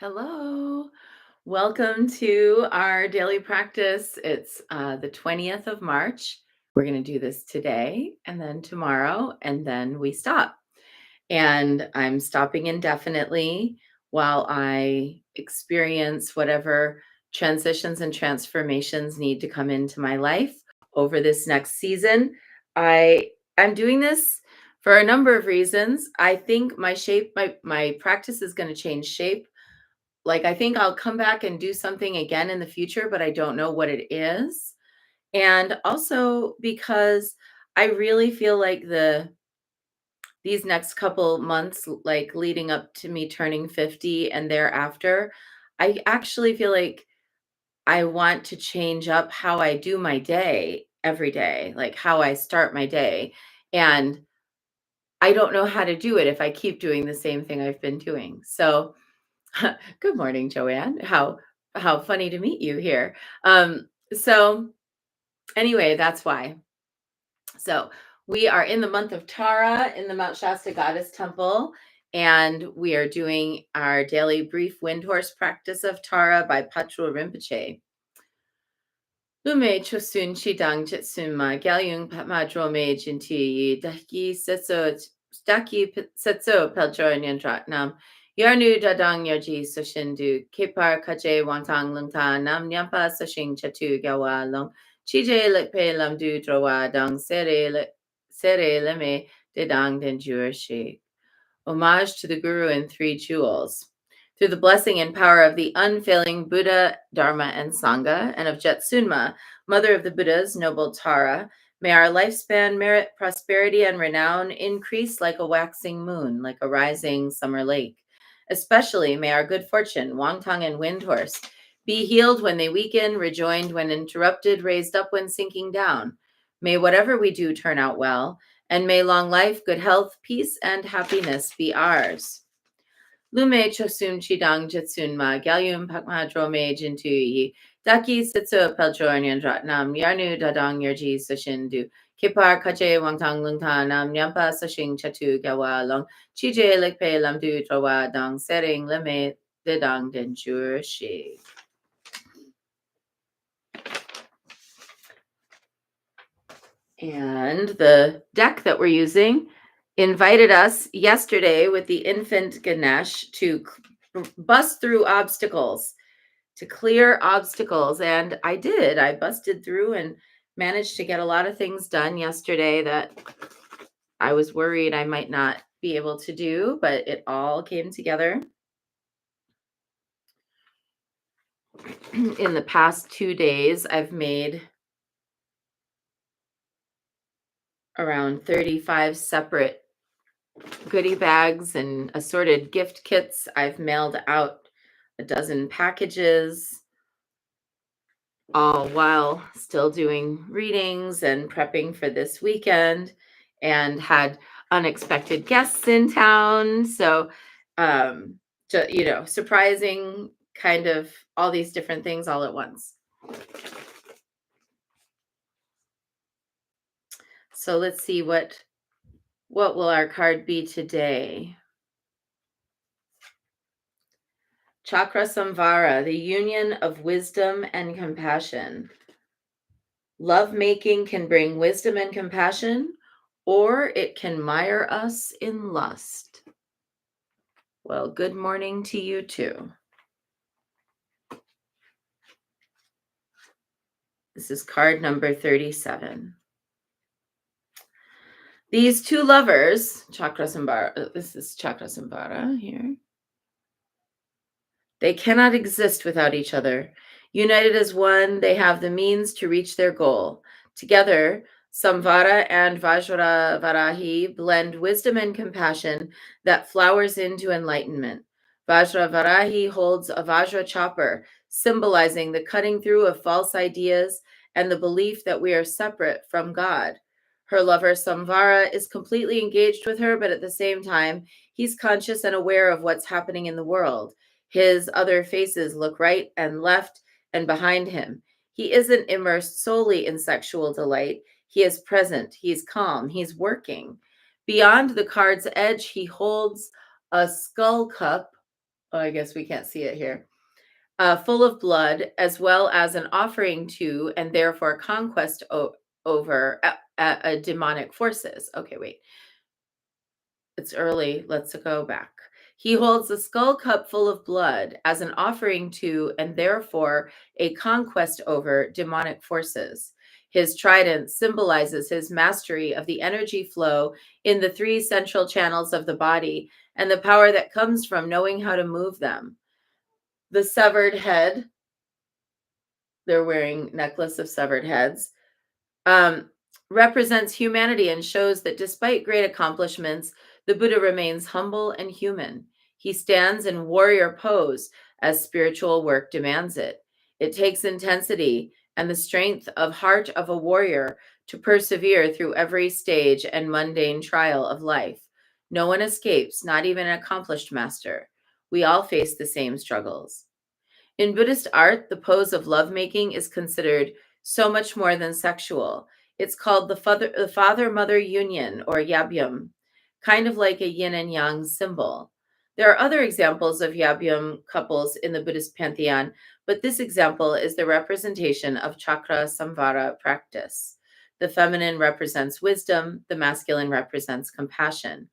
Hello. Welcome to our daily practice. It's the 20th of March. We're going to do this today and then tomorrow, and then we stop. And I'm stopping indefinitely while I experience whatever transitions and transformations need to come into my life over this next season. I'm doing this for a number of reasons. I think my practice is going to change shape. Like, I think I'll come back and do something again in the future, but I don't know what it is. And also because I really feel like these next couple months, like leading up to me turning 50 and thereafter, I actually feel like I want to change up how I do my day every day, like how I start my day. And I don't know how to do it if I keep doing the same thing I've been doing. So good morning, Joanne. How funny to meet you here. So anyway, that's why. So we are in the month of Tara in the Mount Shasta Goddess Temple, and we are doing our daily brief wind horse practice of Tara by Patrul Rinpoche. Lume chosun chidang jitsuma galyung patmadrome jinti daki setso peljoran yandratnam yarnu dadang yarji soshindu kepar kaje wantang lungta nam nyampa sashing chatu gawa long chije lekpe lamdu drowa dang sere leme dedang denjur shi. Homage to the Guru and Three Jewels. Through the blessing and power of the unfailing Buddha, Dharma, and Sangha, and of Jetsunma, mother of the Buddhas, noble Tara, may our lifespan, merit, prosperity, and renown increase like a waxing moon, like a rising summer lake. Especially may our good fortune, Wangtang and Windhorse, be healed when they weaken, rejoined when interrupted, raised up when sinking down. May whatever we do turn out well, and may long life, good health, peace, and happiness be ours. Lume chosum chidang jetsunma galyum pakma drome jintu daki sitso pelchor nyandratnam yarnu dadang yarji sashindu kipar kache wangtang lungta nam nyampa sashing chatu gawa long chije lekpe lamdu trawa dang sering leme dedang denjur shi. And the deck that we're using invited us yesterday with the infant Ganesh to bust through obstacles, to clear obstacles. And I did. I busted through and managed to get a lot of things done yesterday that I was worried I might not be able to do, but it all came together. In the past 2 days, I've made around 35 separate goodie bags and assorted gift kits. I've mailed out a dozen packages, all while still doing readings and prepping for this weekend, and had unexpected guests in town. So, surprising kind of all these different things all at once. So let's see what will our card be today. Chakra Samvara, the union of wisdom and compassion. Love making can bring wisdom and compassion, or it can mire us in lust. Well, good morning to you too. This is card number 37. These two lovers, Chakra Samvara, this is Chakra Samvara here. They cannot exist without each other. United as one, they have the means to reach their goal. Together, Samvara and Vajra Varahi blend wisdom and compassion that flowers into enlightenment. Vajra Varahi holds a Vajra chopper, symbolizing the cutting through of false ideas and the belief that we are separate from God. Her lover Samvara is completely engaged with her, but at the same time, he's conscious and aware of what's happening in the world. His other faces look right and left and behind him. He isn't immersed solely in sexual delight. He is present. He's calm. He's working. Beyond the card's edge, he holds a skull cup Oh, I guess we can't see it here. Full of blood, as well as an offering to, and therefore conquest over demonic forces. Okay, wait. It's early. Let's go back. He holds a skull cup full of blood as an offering to, and therefore a conquest over demonic forces. His trident symbolizes his mastery of the energy flow in the three central channels of the body and the power that comes from knowing how to move them. The severed head, they're wearing necklace of severed heads, um, represents humanity and shows that despite great accomplishments, the Buddha remains humble and human. He stands in warrior pose as spiritual work demands it. It takes intensity and the strength of heart of a warrior to persevere through every stage and mundane trial of life. No one escapes, not even an accomplished master. We all face the same struggles. In Buddhist art, the pose of lovemaking is considered so much more than sexual. It's called the father-mother union, or yabyum, kind of like a yin and yang symbol. There are other examples of yabyum couples in the Buddhist pantheon, but this example is the representation of chakra samvara practice. The feminine represents wisdom, the masculine represents compassion.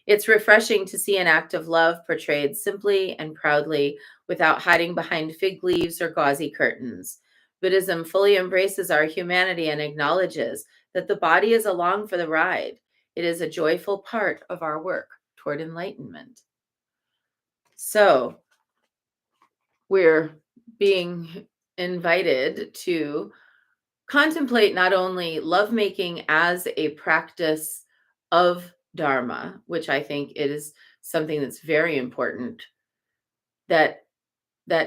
It's refreshing to see an act of love portrayed simply and proudly without hiding behind fig leaves or gauzy curtains. Buddhism fully embraces our humanity and acknowledges that the body is along for the ride. It is a joyful part of our work toward enlightenment. So, we're being invited to contemplate not only lovemaking as a practice of Dharma, which I think it is something that's very important, that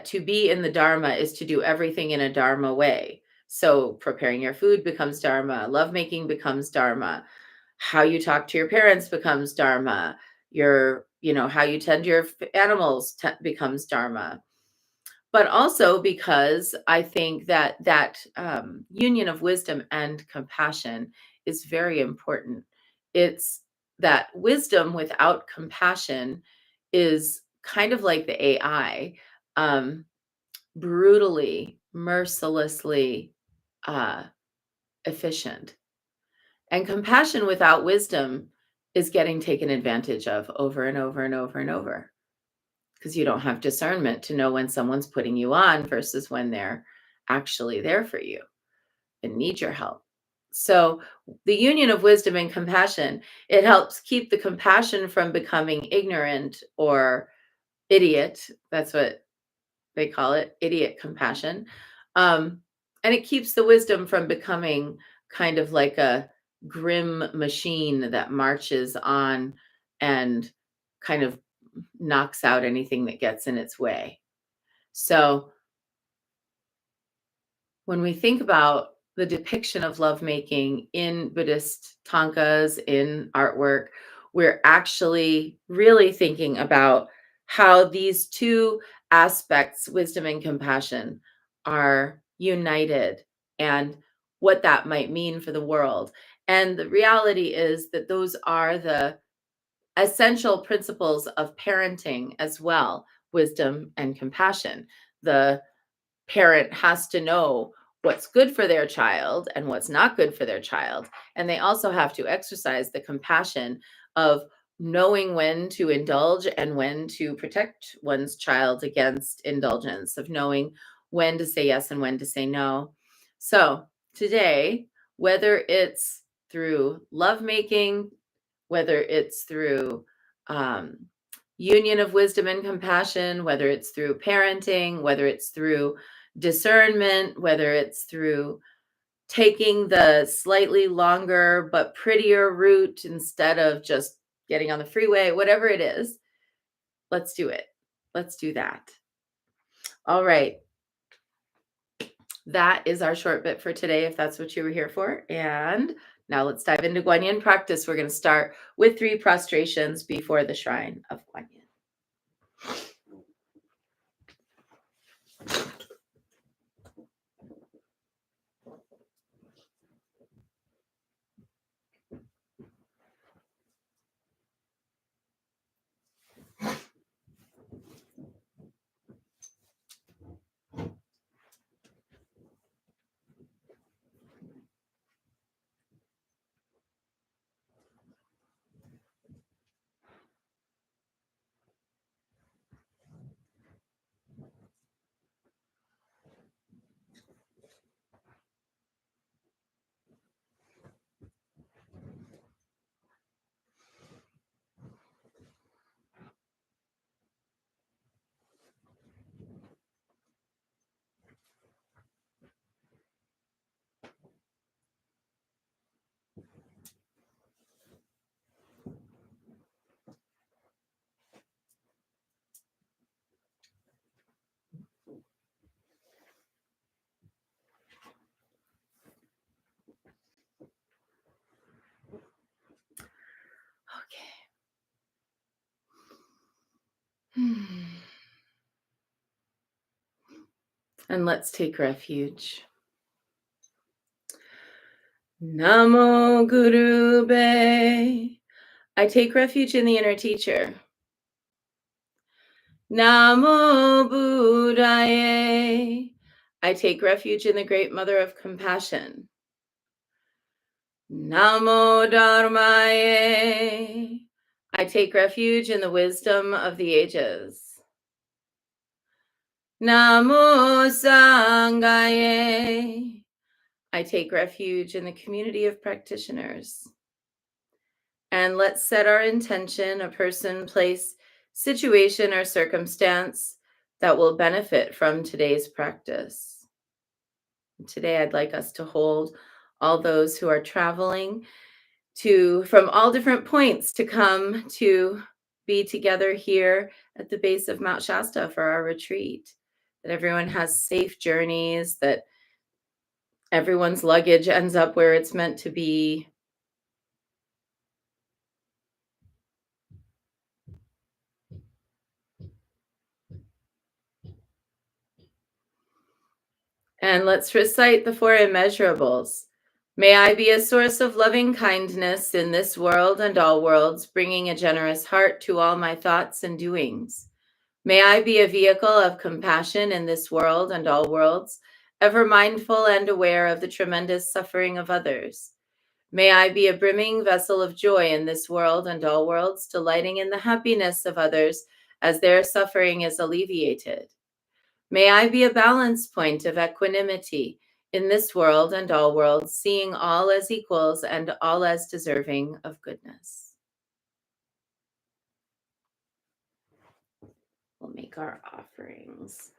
to be in the Dharma is to do everything in a Dharma way. So preparing your food becomes Dharma, lovemaking becomes Dharma, how you talk to your parents becomes Dharma, how you tend your animals becomes Dharma. But also because I think that union of wisdom and compassion is very important. It's that wisdom without compassion is kind of like the AI, um, brutally, mercilessly uh, efficient. And compassion without wisdom is getting taken advantage of over and over and over and over because you don't have discernment to know when someone's putting you on versus when they're actually there for you and need your help. So the union of wisdom and compassion, it helps keep the compassion from becoming ignorant or idiot. That's what they call it, idiot compassion. And it keeps the wisdom from becoming kind of like a grim machine that marches on and kind of knocks out anything that gets in its way. So when we think about the depiction of lovemaking in Buddhist tankas, in artwork, we're actually really thinking about how these two aspects, wisdom and compassion, are united and what that might mean for the world. And the reality is that those are the essential principles of parenting as well, wisdom and compassion. The parent has to know what's good for their child and what's not good for their child. And they also have to exercise the compassion of knowing when to indulge and when to protect one's child against indulgence, of knowing when to say yes and when to say no. So today, whether it's through lovemaking, whether it's through um, union of wisdom and compassion, whether it's through parenting, whether it's through discernment, whether it's through taking the slightly longer but prettier route instead of just getting on the freeway, whatever it is, let's do it. Let's do that. All right. That is our short bit for today, if that's what you were here for. And now let's dive into Guanyin practice. We're going to start with 3 prostrations before the shrine of Guanyin. And let's take refuge. Namo Guru Be. I take refuge in the inner teacher. Namo Buddhaye. I take refuge in the great mother of compassion. Namo Dharmaye. I take refuge in the wisdom of the ages. Namo Sanghaye. I take refuge in the community of practitioners. And let's set our intention, a person, place, situation, or circumstance that will benefit from today's practice. Today, I'd like us to hold all those who are traveling from all different points to come to be together here at the base of Mount Shasta for our retreat. That everyone has safe journeys, that everyone's luggage ends up where it's meant to be. And let's recite the four immeasurables. May I be a source of loving kindness in this world and all worlds, bringing a generous heart to all my thoughts and doings. May I be a vehicle of compassion in this world and all worlds, ever mindful and aware of the tremendous suffering of others. May I be a brimming vessel of joy in this world and all worlds, delighting in the happiness of others as their suffering is alleviated. May I be a balance point of equanimity in this world and all worlds, seeing all as equals and all as deserving of goodness. We'll make our offerings.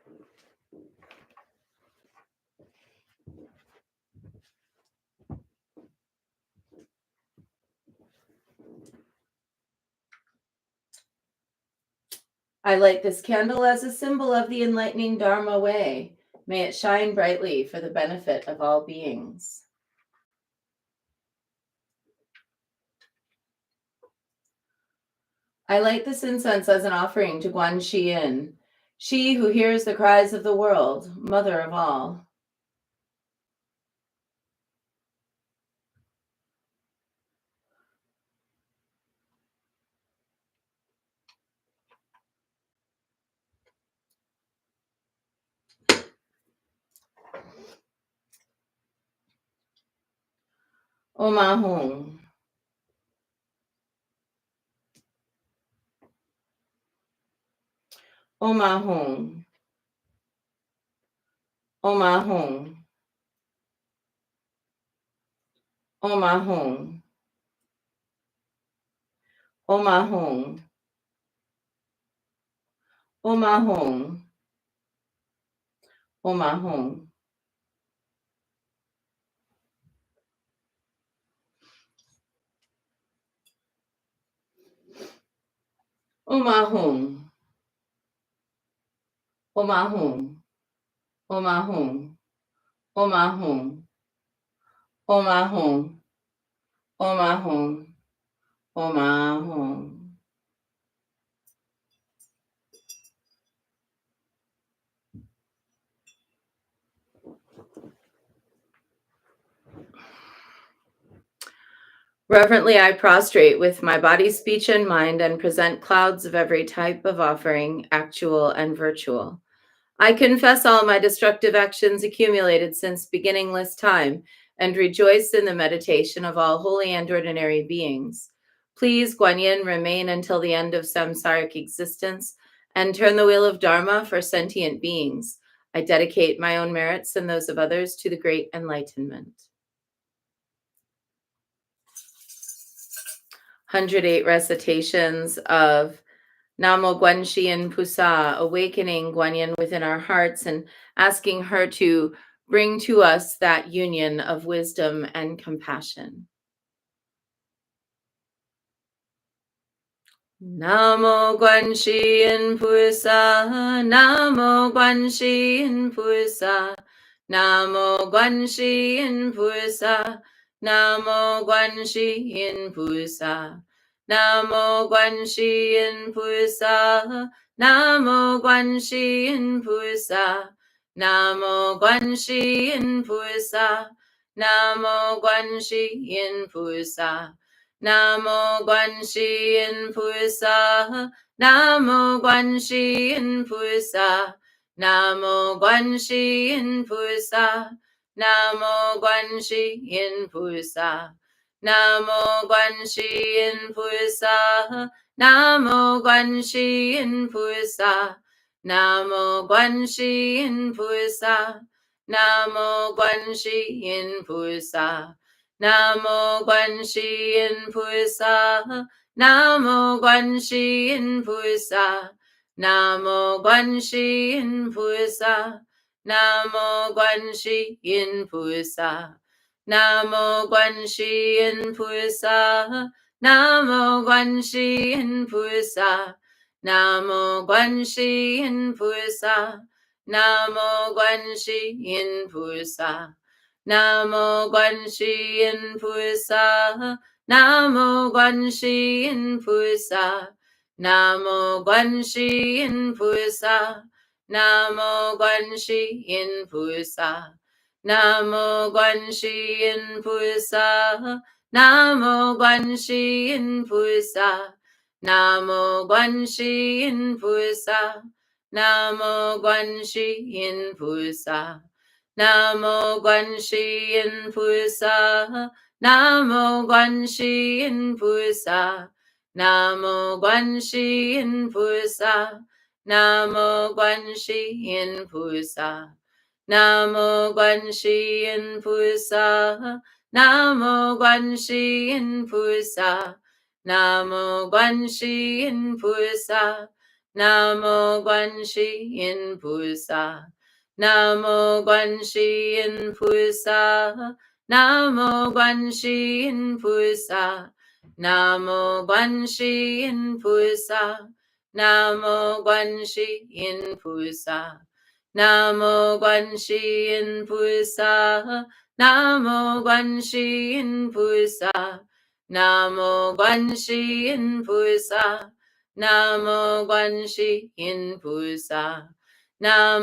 I light this candle as a symbol of the enlightening Dharma way. May it shine brightly for the benefit of all beings. I light this incense as an offering to Guan Yin, she who hears the cries of the world, mother of all. Om Ahum. Om Ahum. Om Ahum. Om Ahum. Om Ahum. Om Ahum. Om Ahum. Om Ahum. Om Ahum. Om Ahum. Om Ahum. Om Ahum. Om Ahum. Om Ahum. Reverently, I prostrate with my body, speech, and mind and present clouds of every type of offering, actual and virtual. I confess all my destructive actions accumulated since beginningless time and rejoice in the meditation of all holy and ordinary beings. Please, Guan Yin, remain until the end of samsaric existence and turn the wheel of Dharma for sentient beings. I dedicate my own merits and those of others to the great enlightenment. 108 recitations of Namo Guanxian Pusa, awakening Guan Yin within our hearts and asking her to bring to us that union of wisdom and compassion. Namo Guanxian Pusa, Namo Guanxian Pusa, Namo Guanxian Pusa, Namo Guanxian Pusa, Namo Guanxin Pusa, Namo Guanxin Pusa, Namo Guanxin Pusa, Namo Guanxin Pusa, Namo Guanxin Pusa, Namo Guanxin Pusa, Namo Guanxin Pusa, Namo Guanxin Pusa. Namo Guanxin Pusa, Namo Guanxin Pusa, Namo Guanxin Pusa, Namo Guanxin Pusa, Namo Guanxin Pusa, Namo Guanxin Pusa, Namo Guanxin Pusa, Namo Guanxin Pusa. Namo Guanxin Pusa, Namo Guanxin Pusa, Namo Guanxin Pusa, Namo Guanxin Pusa, Namo Guanxin Pusa, Namo Guanxin Pusa, Namo Guanxin Pusa, Namo Guanxin Pusa. Namo Guanxin Pusa, Namo Guanxin Pusa, Namo Guanxin Pusa, Namo Guanxin Pusa, Namo Guanxin Pusa, Namo Guanxin Pusa, Namo Guanxin Pusa, Namo Guanxin Pusa. Namo Guanxin Pusa, Namo Guanxin Pusa, Namo Guanxin Pusa, Namo Guanxin Pusa, Namo Guanxin Pusa, Namo Guanxin Pusa, Namo Guanxin Pusa, Namo Guanxin Pusa. Namo Guanxin Pusa, Namo Guanxin Pusa, Namo Guanxin Pusa, Namo Guanxin Pusa,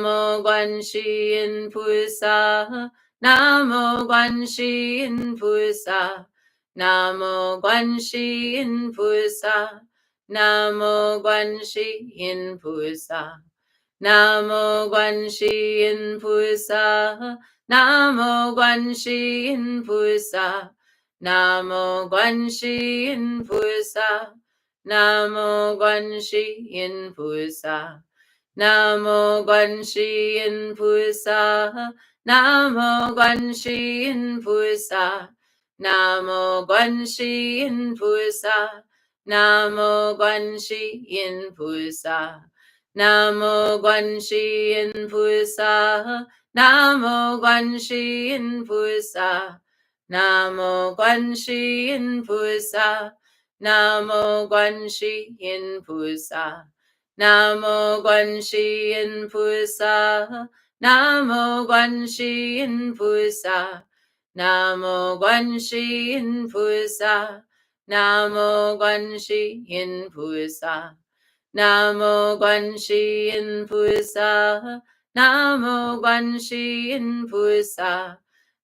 Namo Guanxin Pusa, Namo Guanxin Pusa, Namo Guanxin Pusa, Namo Guanxin Pusa. Namo Guanxin Pusa, Namo Guanxin Pusa, Namo Guanxin Pusa, Namo Guanxin Pusa, Namo Guanxin Pusa, Namo Guanxin Pusa, Namo Guanxin Pusa, Namo Guanxin Pusa. Namo Guanxin Pusa, Namo Guanxin Pusa, Namo Guanxin Pusa, Namo Guanxin Pusa, Namo Guanxin Pusa, Namo Guanxin Pusa, Namo Guanxin Pusa, Namo Guanxin Pusa. Namo Guanxin Pusa, Namo Guanxin Pusa,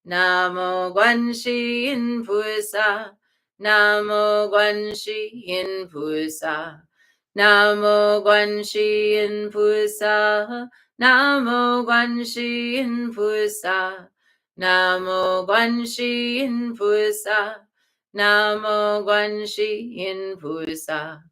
Namo Guanxin Pusa, Namo Guanxin Pusa, Namo Guanxin Pusa, Namo Guanxin Pusa, Namo Guanxin Pusa, Namo Guanxin Pusa.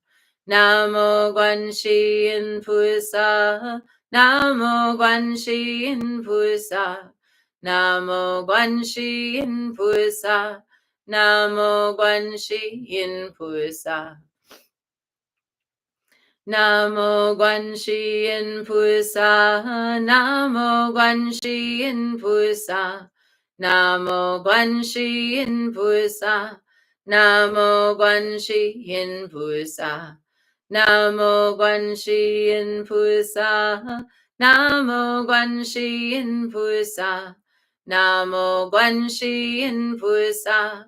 Namo Guanxin Pusa, Namo Guanxin Pusa, Namo Guanxin Pusa, Namo Guanxin Pusa. Namo Guanxin Pusa, Namo Guanxin Pusa, Namo Guanxin Pusa, Namo Guanxin Pusa. Namo Guanxin Pusa, Namo Guanxin Pusa, Namo Guanxin Pusa,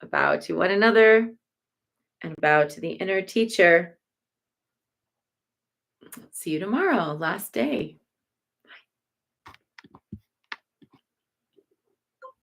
A bow to one another and a bow to the inner teacher. See you tomorrow, last day.